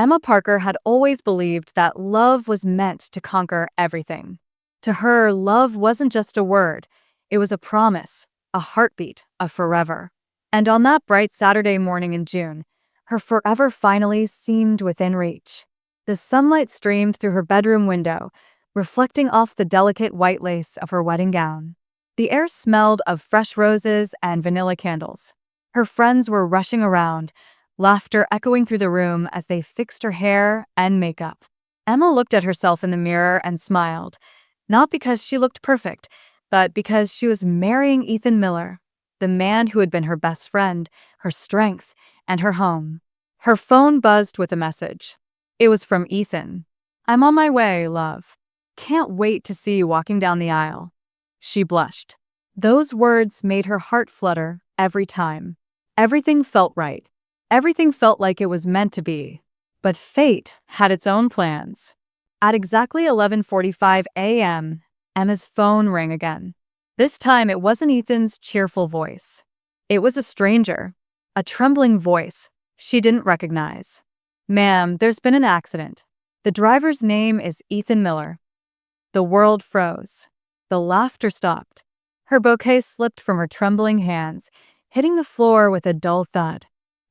Emma Parker had always believed that love was meant to conquer everything. To her, love wasn't just a word, it was a promise, a heartbeat, a forever. And on that bright Saturday morning in June, her forever finally seemed within reach. The sunlight streamed through her bedroom window, reflecting off the delicate white lace of her wedding gown. The air smelled of fresh roses and vanilla candles. Her friends were rushing around, laughter echoing through the room as they fixed her hair and makeup. Emma looked at herself in the mirror and smiled, not because she looked perfect, but because she was marrying Ethan Miller, the man who had been her best friend, her strength, and her home. Her phone buzzed with a message. It was from Ethan. "I'm on my way, love. Can't wait to see you walking down the aisle." She blushed. Those words made her heart flutter every time. Everything felt right. Everything felt like it was meant to be. But fate had its own plans. At exactly 11:45 a.m., Emma's phone rang again. This time it wasn't Ethan's cheerful voice. It was a stranger, a trembling voice she didn't recognize. "Ma'am, there's been an accident. The driver's name is Ethan Miller." The world froze. The laughter stopped. Her bouquet slipped from her trembling hands, hitting the floor with a dull thud.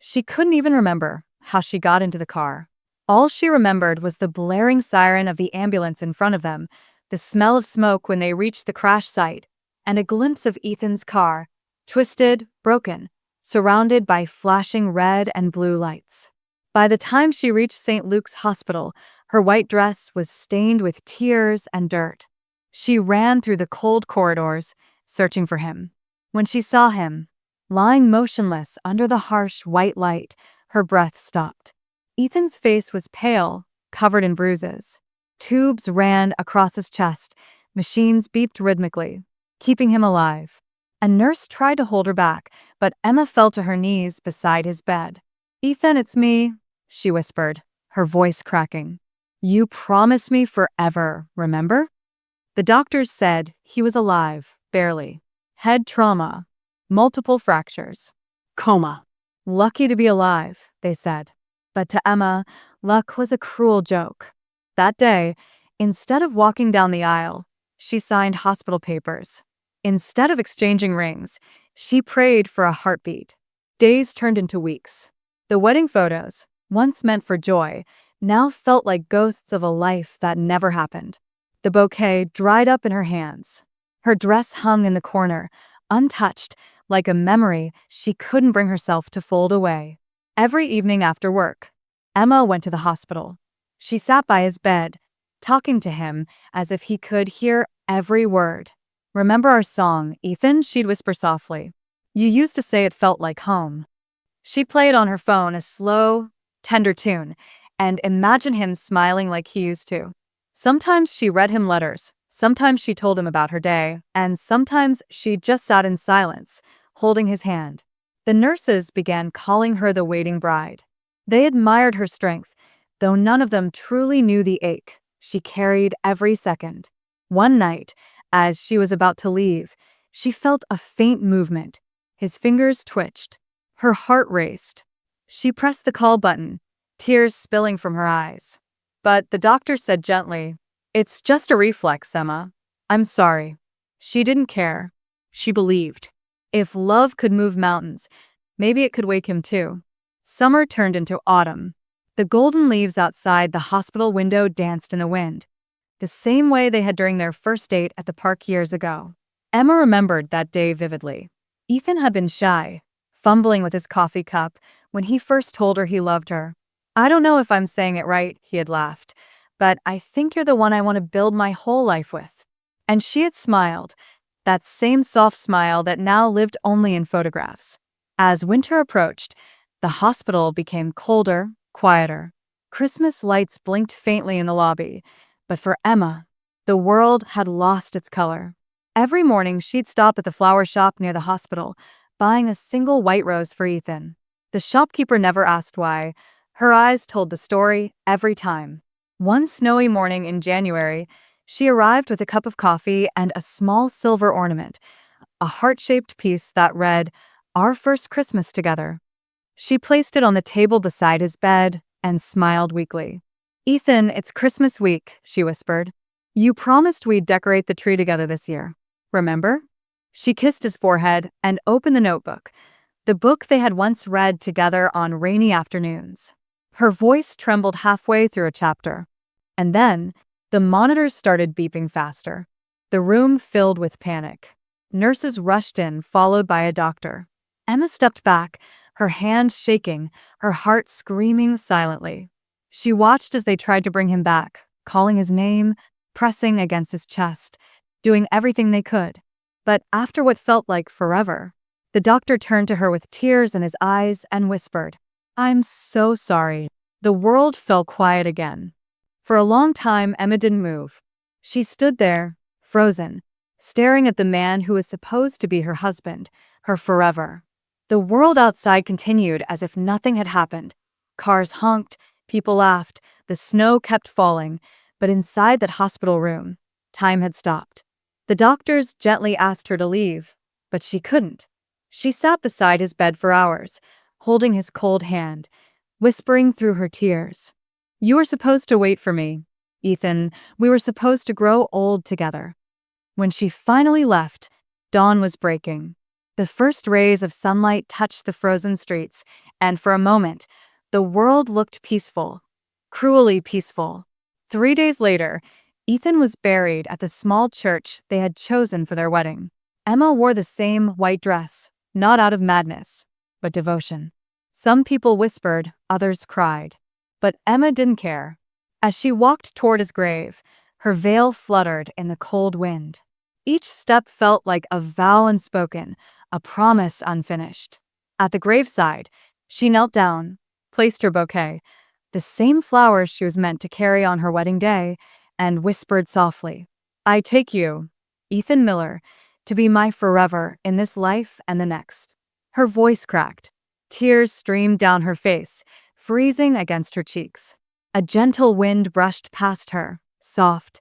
She couldn't even remember how she got into the car. All she remembered was the blaring siren of the ambulance in front of them, the smell of smoke when they reached the crash site, and a glimpse of Ethan's car, twisted, broken, surrounded by flashing red and blue lights. By the time she reached St. Luke's Hospital, her white dress was stained with tears and dirt. She ran through the cold corridors, searching for him. When she saw him, lying motionless under the harsh white light, her breath stopped. Ethan's face was pale, covered in bruises. Tubes ran across his chest, machines beeped rhythmically, keeping him alive. A nurse tried to hold her back, but Emma fell to her knees beside his bed. "Ethan, it's me," she whispered, her voice cracking. "You promised me forever, remember?" The doctors said he was alive, barely. Head trauma, multiple fractures, coma. Lucky to be alive, they said. But to Emma, luck was a cruel joke. That day, instead of walking down the aisle, she signed hospital papers. Instead of exchanging rings, she prayed for a heartbeat. Days turned into weeks. The wedding photos, once meant for joy, now felt like ghosts of a life that never happened. The bouquet dried up in her hands. Her dress hung in the corner, untouched, like a memory she couldn't bring herself to fold away. Every evening after work, Emma went to the hospital. She sat by his bed, talking to him as if he could hear every word. "Remember our song, Ethan?" she'd whisper softly. "You used to say it felt like home." She played on her phone a slow, tender tune, and imagined him smiling like he used to. Sometimes she read him letters, sometimes she told him about her day, and sometimes she just sat in silence, holding his hand. The nurses began calling her the waiting bride. They admired her strength, though none of them truly knew the ache she carried every second. One night, as she was about to leave, she felt a faint movement. His fingers twitched. Her heart raced. She pressed the call button, tears spilling from her eyes. But the doctor said gently, "It's just a reflex, Emma. I'm sorry." She didn't care. She believed. If love could move mountains, maybe it could wake him too. Summer turned into autumn. The golden leaves outside the hospital window danced in the wind, the same way they had during their first date at the park years ago. Emma remembered that day vividly. Ethan had been shy, fumbling with his coffee cup when he first told her he loved her. "I don't know if I'm saying it right," he had laughed, "but I think you're the one I want to build my whole life with." And she had smiled, that same soft smile that now lived only in photographs. As winter approached, the hospital became colder, quieter. Christmas lights blinked faintly in the lobby, but for Emma, the world had lost its color. Every morning she'd stop at the flower shop near the hospital, buying a single white rose for Ethan. The shopkeeper never asked why. Her eyes told the story every time. One snowy morning in January, she arrived with a cup of coffee and a small silver ornament, a heart-shaped piece that read, "Our first Christmas together." She placed it on the table beside his bed and smiled weakly. "Ethan, it's Christmas week," she whispered. "You promised we'd decorate the tree together this year. Remember?" She kissed his forehead and opened the notebook, the book they had once read together on rainy afternoons. Her voice trembled halfway through a chapter. And then, the monitors started beeping faster. The room filled with panic. Nurses rushed in, followed by a doctor. Emma stepped back, her hands shaking, her heart screaming silently. She watched as they tried to bring him back, calling his name, pressing against his chest, doing everything they could. But after what felt like forever, the doctor turned to her with tears in his eyes and whispered, "I'm so sorry." The world fell quiet again. For a long time, Emma didn't move. She stood there, frozen, staring at the man who was supposed to be her husband, her forever. The world outside continued as if nothing had happened. Cars honked, people laughed, the snow kept falling, but inside that hospital room, time had stopped. The doctors gently asked her to leave, but she couldn't. She sat beside his bed for hours, holding his cold hand, whispering through her tears. "You were supposed to wait for me, Ethan. We were supposed to grow old together." When she finally left, dawn was breaking. The first rays of sunlight touched the frozen streets, and for a moment, the world looked peaceful, cruelly peaceful. 3 days later, Ethan was buried at the small church they had chosen for their wedding. Emma wore the same white dress, not out of madness, but devotion. Some people whispered, others cried. But Emma didn't care. As she walked toward his grave, her veil fluttered in the cold wind. Each step felt like a vow unspoken, a promise unfinished. At the graveside, she knelt down, placed her bouquet, the same flowers she was meant to carry on her wedding day, and whispered softly, "I take you, Ethan Miller, to be my forever in this life and the next." Her voice cracked. Tears streamed down her face, freezing against her cheeks. A gentle wind brushed past her, soft,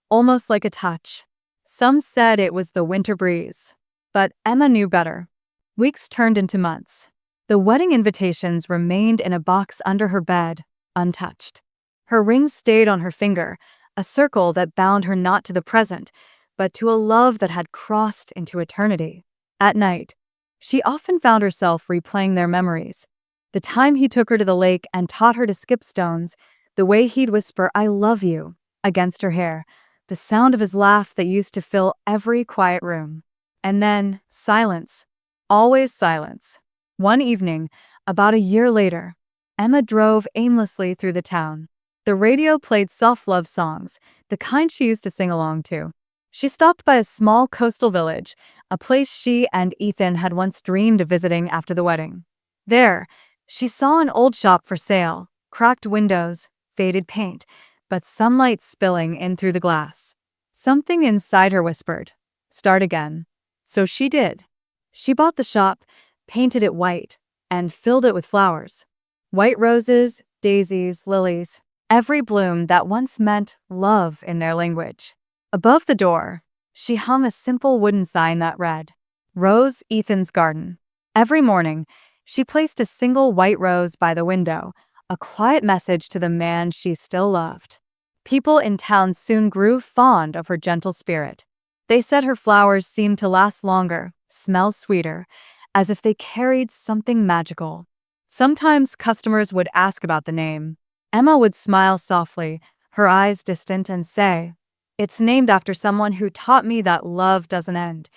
almost like a touch. Some said it was the winter breeze, but Emma knew better. Weeks turned into months. The wedding invitations remained in a box under her bed, untouched. Her ring stayed on her finger, a circle that bound her not to the present, but to a love that had crossed into eternity. At night, she often found herself replaying their memories. The time he took her to the lake and taught her to skip stones, the way he'd whisper, "I love you," against her hair, the sound of his laugh that used to fill every quiet room. And then, silence. Always silence. One evening, about a year later, Emma drove aimlessly through the town. The radio played soft love songs, the kind she used to sing along to. She stopped by a small coastal village, a place she and Ethan had once dreamed of visiting after the wedding. There, she saw an old shop for sale, cracked windows, faded paint, but sunlight spilling in through the glass. Something inside her whispered, "Start again." So she did. She bought the shop, painted it white, and filled it with flowers. White roses, daisies, lilies, every bloom that once meant love in their language. Above the door, she hung a simple wooden sign that read, "Rose Ethan's Garden." Every morning, she placed a single white rose by the window, a quiet message to the man she still loved. People in town soon grew fond of her gentle spirit. They said her flowers seemed to last longer, smell sweeter, as if they carried something magical. Sometimes customers would ask about the name. Emma would smile softly, her eyes distant, and say, "It's named after someone who taught me that love doesn't end,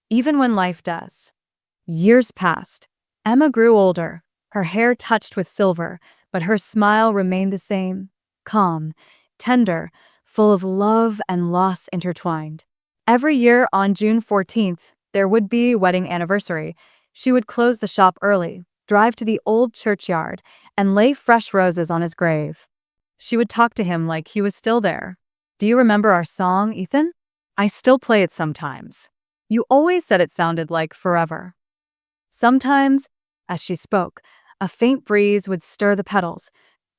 even when life does." Years passed. Emma grew older, her hair touched with silver, but her smile remained the same, calm, tender, full of love and loss intertwined. Every year on June 14th, their would-be wedding anniversary, she would close the shop early, drive to the old churchyard, and lay fresh roses on his grave. She would talk to him like he was still there. "Do you remember our song, Ethan? I still play it sometimes. You always said it sounded like forever." Sometimes, as she spoke, a faint breeze would stir the petals,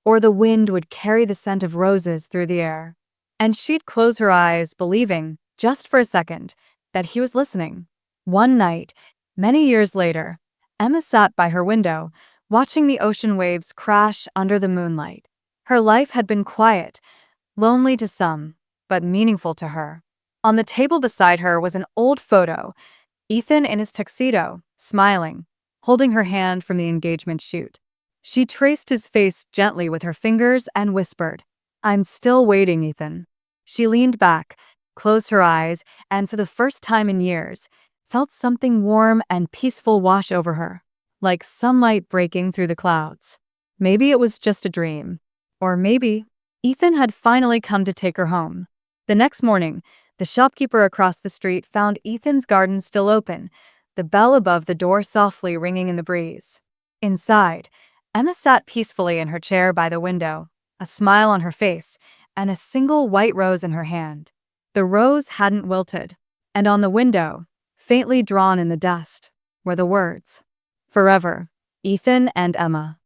or the wind would carry the scent of roses through the air. And she'd close her eyes, believing, just for a second, that he was listening. One night, many years later, Emma sat by her window, watching the ocean waves crash under the moonlight. Her life had been quiet, lonely to some, but meaningful to her. On the table beside her was an old photo, Ethan in his tuxedo, smiling, holding her hand from the engagement shoot. She traced his face gently with her fingers and whispered, "I'm still waiting, Ethan." She leaned back, closed her eyes, and for the first time in years, felt something warm and peaceful wash over her, like sunlight breaking through the clouds. Maybe it was just a dream. Or maybe Ethan had finally come to take her home. The next morning, the shopkeeper across the street found Ethan's garden still open, the bell above the door softly ringing in the breeze. Inside, Emma sat peacefully in her chair by the window, a smile on her face, and a single white rose in her hand. The rose hadn't wilted, and on the window, faintly drawn in the dust, were the words, "Forever, Ethan and Emma."